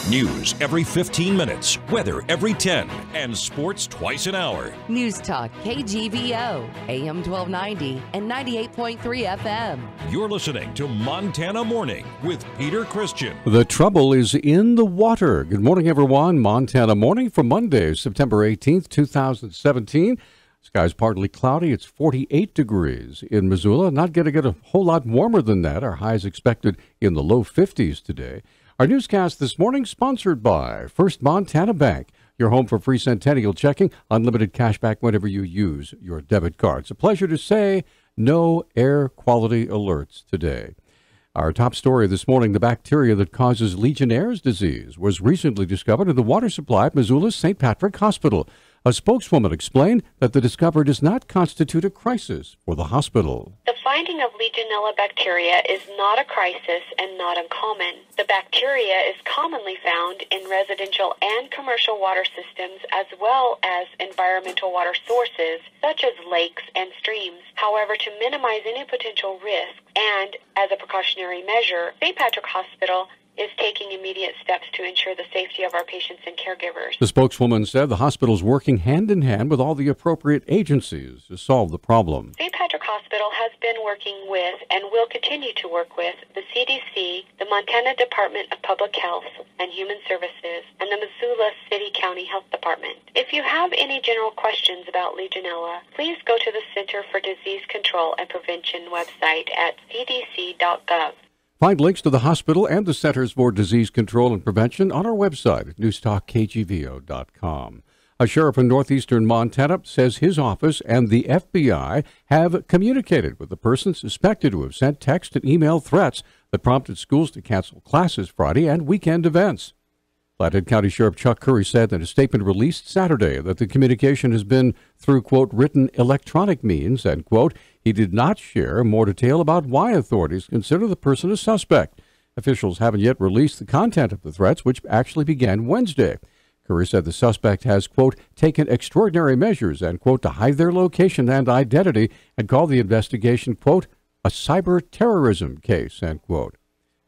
News every 15 minutes, weather every 10, and sports twice an hour. Newstalk KGVO, AM 1290 and 98.3 FM. You're listening to Montana Morning with Peter Christian. The trouble is in the water. Good morning, everyone. Montana Morning for Monday, September 18th, 2017. Skies partly cloudy. It's 48 degrees in Missoula. Not going to get a whole lot warmer than that. Our highs expected in the low 50s today. Our newscast this morning sponsored by First Montana Bank, your home for free centennial checking, unlimited cash back whenever you use your debit card. It's a pleasure to say no air quality alerts today. Our top story this morning, the bacteria that causes Legionnaire's disease was recently discovered in the water supply at Missoula's St. Patrick Hospital. A spokeswoman explained that the discovery does not constitute a crisis for the hospital. The finding of Legionella bacteria is not a crisis and not uncommon. The bacteria is commonly found in residential and commercial water systems as well as environmental water sources such as lakes and streams. However, to minimize any potential risk and as a precautionary measure, St. Patrick Hospital is taking immediate steps to ensure the safety of our patients and caregivers. The spokeswoman said the hospital is working hand in hand with all the appropriate agencies to solve the problem. St. Patrick Hospital has been working with and will continue to work with the CDC, the Montana Department of Public Health and Human Services, and the Missoula City County Health Department. If you have any general questions about Legionella, please go to the Center for Disease Control and Prevention website at cdc.gov. Find links to the hospital and the Centers for Disease Control and Prevention on our website at newstalkkgvo.com. A sheriff in northeastern Montana says his office and the FBI have communicated with the person suspected to have sent text and email threats that prompted schools to cancel classes Friday and weekend events. Flathead County Sheriff Chuck Curry said in a statement released Saturday that the communication has been through, quote, written electronic means, and, quote, he did not share more detail about why authorities consider the person a suspect. Officials haven't yet released the content of the threats, which actually began Wednesday. Curry said the suspect has, quote, taken extraordinary measures, and, quote, to hide their location and identity, and called the investigation, quote, a cyber terrorism case, end quote.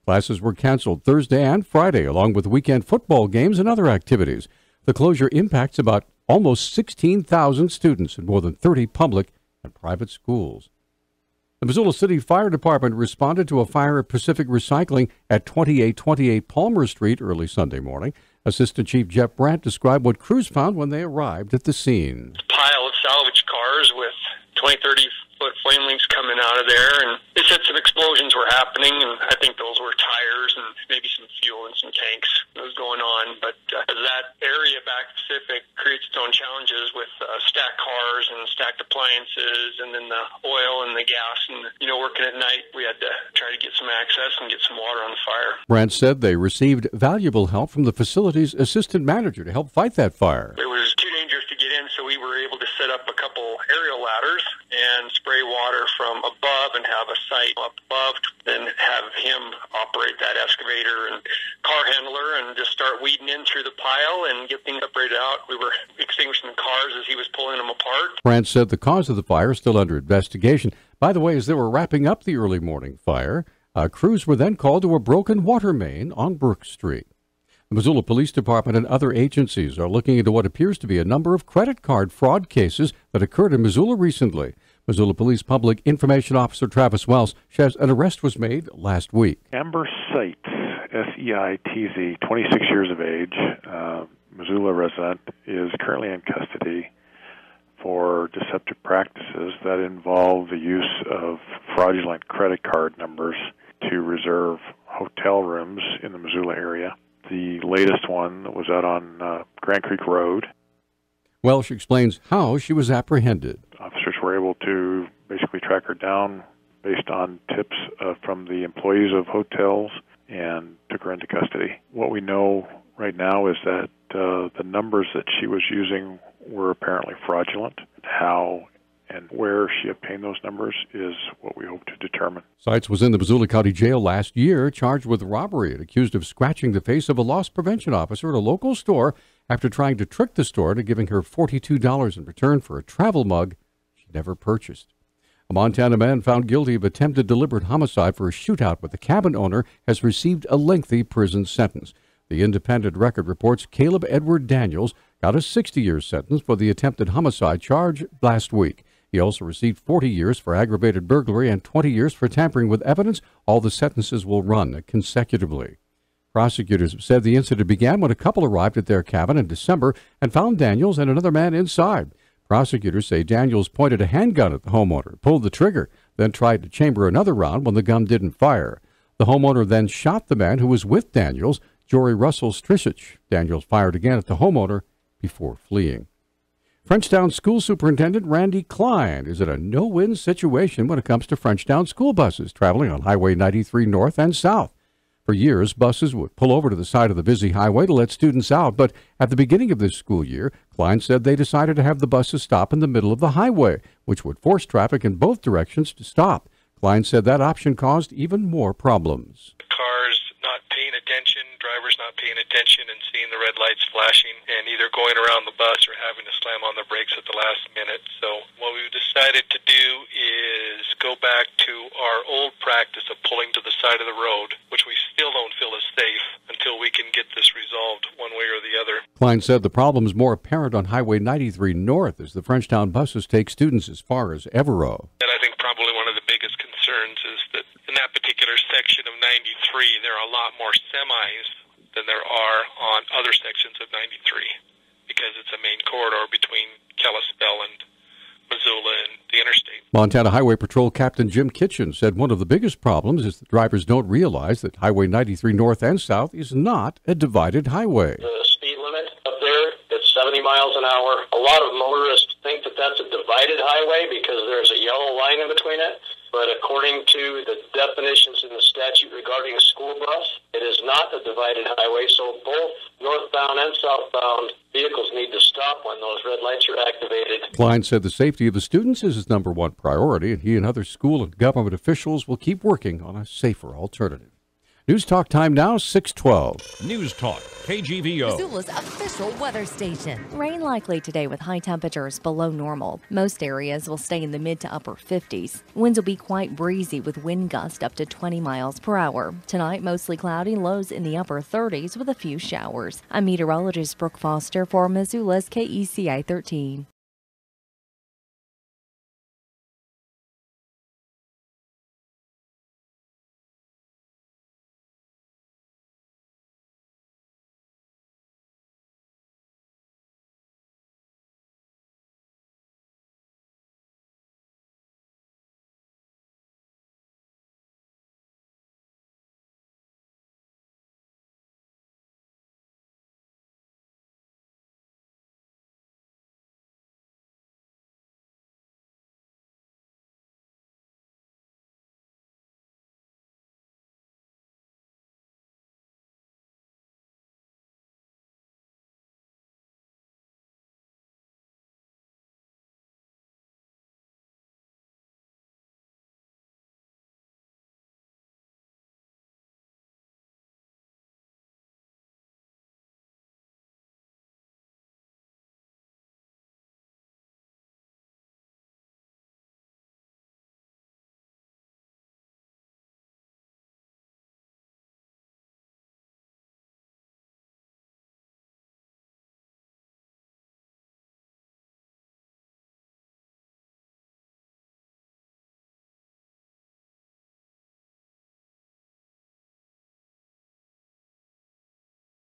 Classes were canceled Thursday and Friday, along with weekend football games and other activities. The closure impacts about almost 16,000 students in more than 30 public and private schools. The Missoula City Fire Department responded to a fire at Pacific Recycling at 2828 Palmer Street early Sunday morning. Assistant Chief Jeff Brandt described what crews found when they arrived at the scene. A pile of salvage cars with 20, 30-foot flame leaps coming out of there, and they said some explosions were happening, and I think those were tires and maybe some fuel and some tanks that was going on. But that area back Pacific creates its own challenges with stacked cars and stacked appliances, and then the oil and the gas. And, working at night, we had to try to get some access and get some water on the fire. Brandt said they received valuable help from the facility's assistant manager to help fight that fire. It was too dangerous to get in, so we were able to set up a couple aerial ladders and spray water from above and have a site up above, then have him operate that excavator and car handler and just start weeding in through the pile and get things separated out. We were extinguishing the cars as he was pulling them apart. Brandt said the cause of the fire is still under investigation. By the way, as they were wrapping up the early morning fire, crews were then called to a broken water main on Brook Street. The Missoula Police Department and other agencies are looking into what appears to be a number of credit card fraud cases that occurred in Missoula recently. Missoula Police Public Information Officer Travis Wells says an arrest was made last week. Amber Seitz, S-E-I-T-Z, 26 years of age, Missoula resident, is currently in custody for deceptive practices that involve the use of fraudulent credit card numbers to reserve hotel rooms in the Missoula area. The latest one was out on Grand Creek Road. Welsh explains how she was apprehended. Officers were able to basically track her down based on tips from the employees of hotels and took her into custody. What we know right now is that the numbers that she was using were apparently fraudulent. How and where she obtained those numbers is what we hope to determine. Seitz was in the Missoula County Jail last year, charged with robbery and accused of scratching the face of a loss prevention officer at a local store after trying to trick the store into giving her $42 in return for a travel mug she never purchased. A Montana man found guilty of attempted deliberate homicide for a shootout with the cabin owner has received a lengthy prison sentence. The Independent Record reports Caleb Edward Daniels got a 60-year sentence for the attempted homicide charge last week. He also received 40 years for aggravated burglary and 20 years for tampering with evidence. All the sentences will run consecutively. Prosecutors have said the incident began when a couple arrived at their cabin in December and found Daniels and another man inside. Prosecutors say Daniels pointed a handgun at the homeowner, pulled the trigger, then tried to chamber another round when the gun didn't fire. The homeowner then shot the man who was with Daniels, Jory Russell Strisich. Daniels fired again at the homeowner before fleeing. Frenchtown School Superintendent Randy Klein is in a no-win situation when it comes to Frenchtown school buses traveling on Highway 93 north and south. For years, buses would pull over to the side of the busy highway to let students out, but at the beginning of this school year, Klein said they decided to have the buses stop in the middle of the highway, which would force traffic in both directions to stop. Klein said that option caused even more problems. Cars not paying attention, drivers not paying attention and seeing the red lights flashing and either going around the bus or having to slam on the brakes at the last minute. So what we've decided to do is go back to our old practice of pulling to the side of the road, which we still don't feel is safe until we can get this resolved one way or the other. Klein said the problem is more apparent on Highway 93 north as the Frenchtown buses take students as far as Evero. And I think probably one of the biggest concerns is that in that particular section of 93, there are a lot more semis than there are on other sections of 93 because it's a main corridor between Kalispell and Missoula and the interstate. Montana Highway Patrol Captain Jim Kitchen said one of the biggest problems is that drivers don't realize that Highway 93 north and south is not a divided highway. The speed limit up there is 70 miles an hour. A lot of motorists think that that's a divided highway because there's a yellow line in between it. But according to the definitions in the statute regarding a school bus, it is not a divided highway, so both northbound and southbound vehicles need to stop when those red lights are activated. Klein said the safety of the students is his number one priority, and he and other school and government officials will keep working on a safer alternative. News Talk time now, 6:12. News Talk, KGVO. Missoula's official weather station. Rain likely today with high temperatures below normal. Most areas will stay in the mid to upper 50s. Winds will be quite breezy with wind gusts up to 20 miles per hour. Tonight, mostly cloudy, lows in the upper 30s with a few showers. I'm meteorologist Brooke Foster for Missoula's KECI 13.